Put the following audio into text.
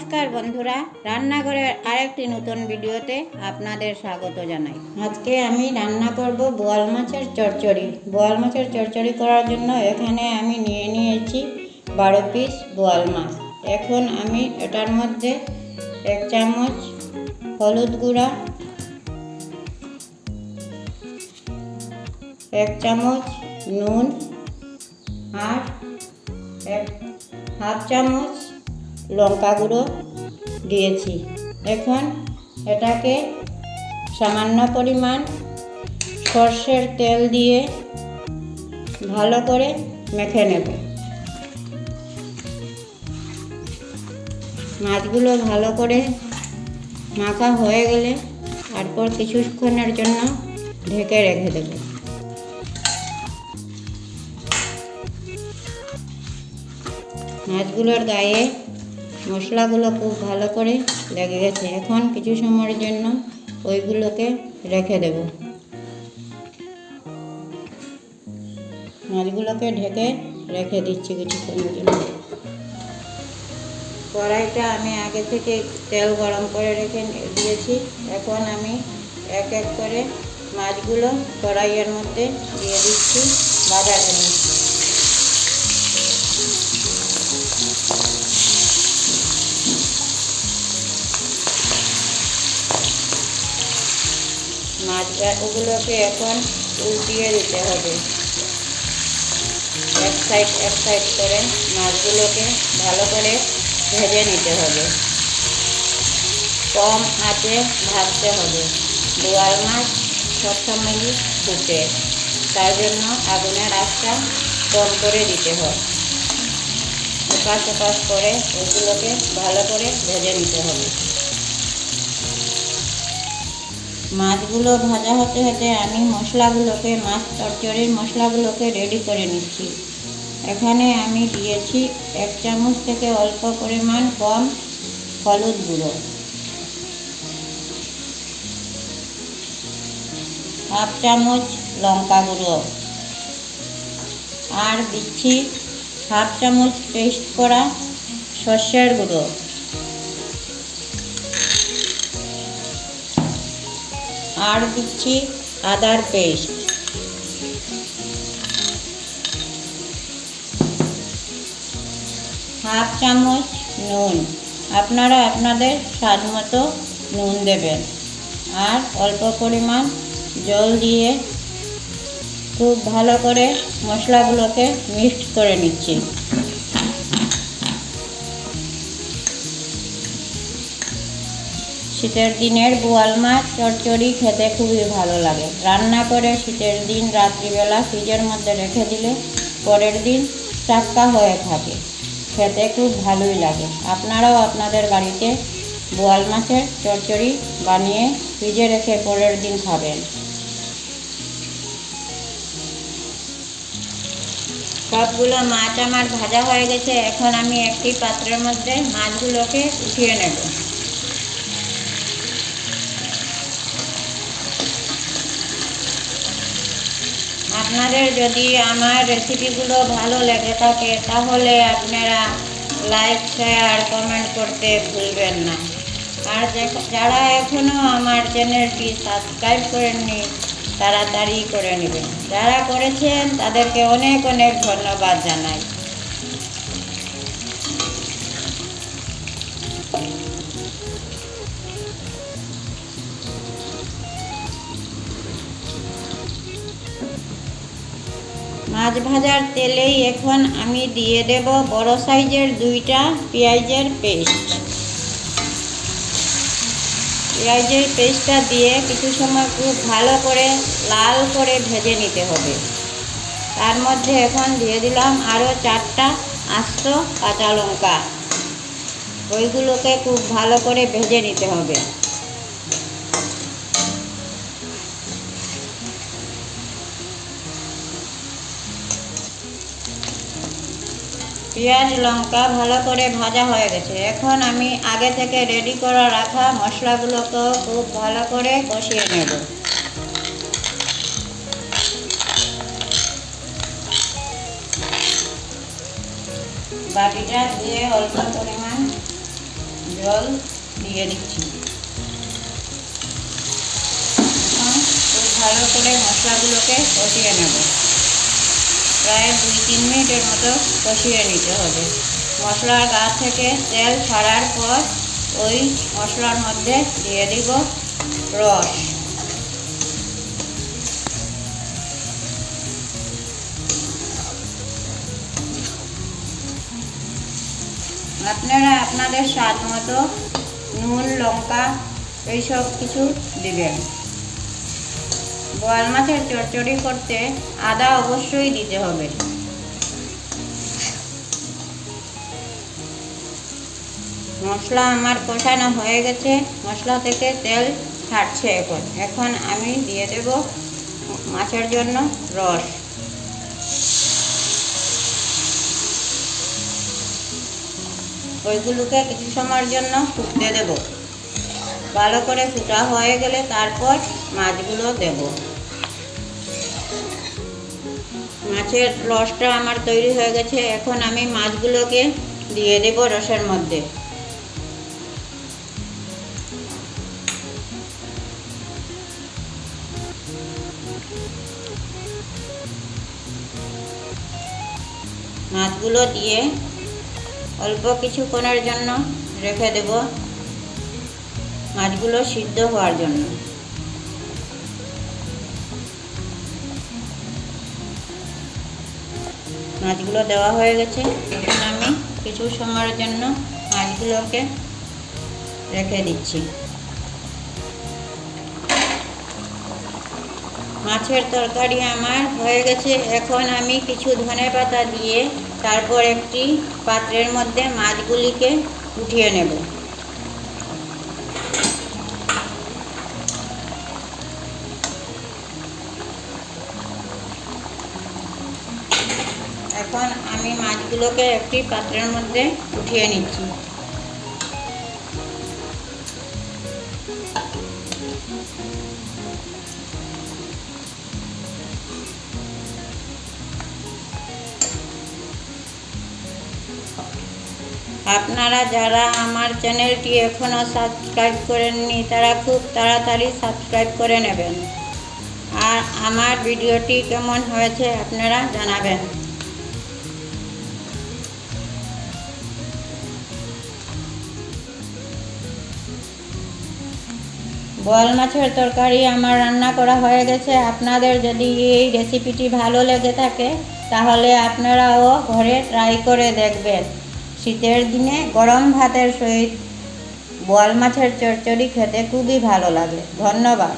নমস্কার বন্ধুরা, রান্নাঘরের আরেকটি নতুন ভিডিওতে আপনাদের স্বাগত জানাই। আজকে আমি রান্না করব বোয়াল মাছের চচ্চড়ি। বোয়াল মাছের চচ্চড়ি করার জন্য এখানে আমি নিয়ে নিয়েছি 12 পিস বোয়াল মাছ। এখন আমি এটার মধ্যে 1 চামচ হলুদ গুঁড়া, 1 চামচ নুন আর 1/2 চামচ লঙ্কা গুঁড়ো দিয়েছি। এখন এটাকে সামান্য পরিমাণ সর্ষের তেল দিয়ে ভালো করে মেখে নেব। মাছগুলো ভালো করে মাখা হয়ে গেলে তারপর কিছুক্ষণের জন্য ঢেকে রেখে দেব। মাছগুলোর গায়ে মশলাগুলো খুব ভালো করে লেগে গেছে। এখন কিছু সময়ের জন্য ওইগুলোকে রেখে দেব। মাছগুলোকে ঢেকে রেখে দিচ্ছি কিছুক্ষণের জন্য। কড়াইটা আমি আগে থেকে তেল গরম করে রেখে দিয়েছি। এখন আমি এক এক করে মাছগুলো কড়াইয়ের মধ্যে দিয়ে দিচ্ছি ভাজার জন্য। মাছগুলোকে এখন উল্টিয়ে দিতে হবে। এক সাইড করে মাছগুলোকে ভালো করে ভেজে নিতে হবে। কম আঁচে ভাজতে হবে। বোয়াল মাছ সবসময়ই ফুটে, তার জন্য আগুনের আঁচটা কম করে দিতে হয়। ওপাশ করে ওগুলোকে ভালো করে ভেজে নিতে হবে। মাছগুলো ভাজা হতে হতে আমি মশলাগুলোকে, মাছ চচ্চড়ির মশলাগুলোকে রেডি করে নিচ্ছি। এখানে আমি দিয়েছি 1 চামচ থেকে অল্প পরিমাণ কম হলুদ গুঁড়ো, 1/2 চামচ লঙ্কা গুঁড়ো, আর দিচ্ছি 1/2 চামচ পেস্ট করা সর্ষের গুঁড়ো, আর দিচ্ছি আদার পেস্ট, 1/2 চামচ নুন। আপনারা আপনাদের স্বাদ মতো নুন দেবেন। আর অল্প পরিমাণ জল দিয়ে খুব ভালো করে মশলাগুলোকে মিক্সড করে নিচ্ছি। শীতের দিনের বোয়াল মাছ চচ্চড়ি খেতে খুবই ভালো লাগে। রান্না করে শীতের দিন রাত্রিবেলা ফ্রিজের মধ্যে রেখে দিলে পরের দিন টাটকা হয়ে থাকে, খেতে খুব ভালোই লাগে। আপনারাও আপনাদের বাড়িতে বোয়াল মাছের চচ্চড়ি বানিয়ে ফ্রিজে রেখে পরের দিন খাবেন। সবগুলো মাছ আমার ভাজা হয়ে গেছে। এখন আমি একটি পাত্রের মধ্যে মাছগুলোকে উঠিয়ে নেব। আপনাদের যদি আমার রেসিপিগুলো ভালো লেগে থাকে তাহলে আপনারা লাইক, শেয়ার, কমেন্ট করতে ভুলবেন না। আর যারা এখনও আমার চ্যানেলটি সাবস্ক্রাইব করেননি তাড়াতাড়ি করে নেবেন। যারা করেছেন তাদেরকে অনেক অনেক ধন্যবাদ জানাই। মাছ ভাজার তেলেই এখন আমি দিয়ে দেব বড় সাইজের 2টা পেঁয়াজের পেস্ট। পেঁয়াজের পেস্টটা দিয়ে কিছু সময় খুব ভালো করে লাল করে ভেজে নিতে হবে। তার মধ্যে এখন দিয়ে দিলাম আরও 4টা আস্ত কাঁচা লঙ্কা। ওইগুলোকে খুব ভালো করে ভেজে নিতে হবে। পেঁয়াজ লঙ্কা ভালো করে ভাজা হয়ে গেছে। এখন আমি আগে থেকে রেডি করে রাখা মশলাগুলোকে খুব ভালো করে কষিয়ে নেব। বাটিটা দিয়ে অল্প পরিমাণ জল দিয়ে দিচ্ছি। এখন খুব ভালো করে মশলাগুলোকে কষিয়ে নেব। প্রায় 2-3 মিনিটের মতো কষিয়ে নিতে হবে। মশলার গা থেকে তেল ছাড়ার পর ওই মশলার মধ্যে দিয়ে দিব রস। আপনারা আপনাদের স্বাদ মতো নুন, লঙ্কা এইসব কিছু দিবেন। বোয়াল মাছের চচ্চড়ি করতে আদা অবশ্যই দিতে হবে। মশলা আমার কষানো হয়ে গেছে, মশলা থেকে তেল ছাড়ছে। এখন আমি দিয়ে দেব মাছের জন্য রস। ওইগুলোকে কিছু সময়ের জন্য ফুটতে দেব। ভালো করে ফুটা হয়ে গেলে তারপর মাছগুলো দেব। মাছের রসটা আমার তৈরি হয়ে গেছে। এখন আমি মাছগুলোকে দিয়ে দেব রসের মধ্যে। মাছগুলো দিয়ে অল্প কিছুক্ষণের জন্য রেখে দেব, মাছগুলো সিদ্ধ হওয়ার জন্য। মাছগুলো দেওয়া হয়ে গেছে। এখন আমি কিছু সময়ের জন্য মাছগুলোকে রেখে দিচ্ছি। মাছের তরকারি আমার হয়ে গেছে। এখন আমি কিছু ধনেপাতা দিয়ে তারপর একটি পাত্রের মধ্যে মাছগুলিকে উঠিয়ে নেব। এখন আমি মাছগুলোকে একটি পাত্রের মধ্যে উঠিয়ে নিচ্ছি। আপনারা যারা আমার চ্যানেলটি এখনও সাবস্ক্রাইব করেননি তারা খুব তাড়াতাড়ি সাবস্ক্রাইব করে নেবেন। আর আমার ভিডিওটি কেমন হয়েছে আপনারা জানাবেন। বোয়াল মাছের তরকারি আমার রান্না করা হয়ে গেছে। আপনাদের যদি এই রেসিপিটি ভালো লেগে থাকে তাহলে আপনারাও ঘরে ট্রাই করে দেখবেন। শীতের দিনে গরম ভাতের সহিত বোয়াল মাছের চচ্চড়ি খেতে খুবই ভালো লাগে। ধন্যবাদ।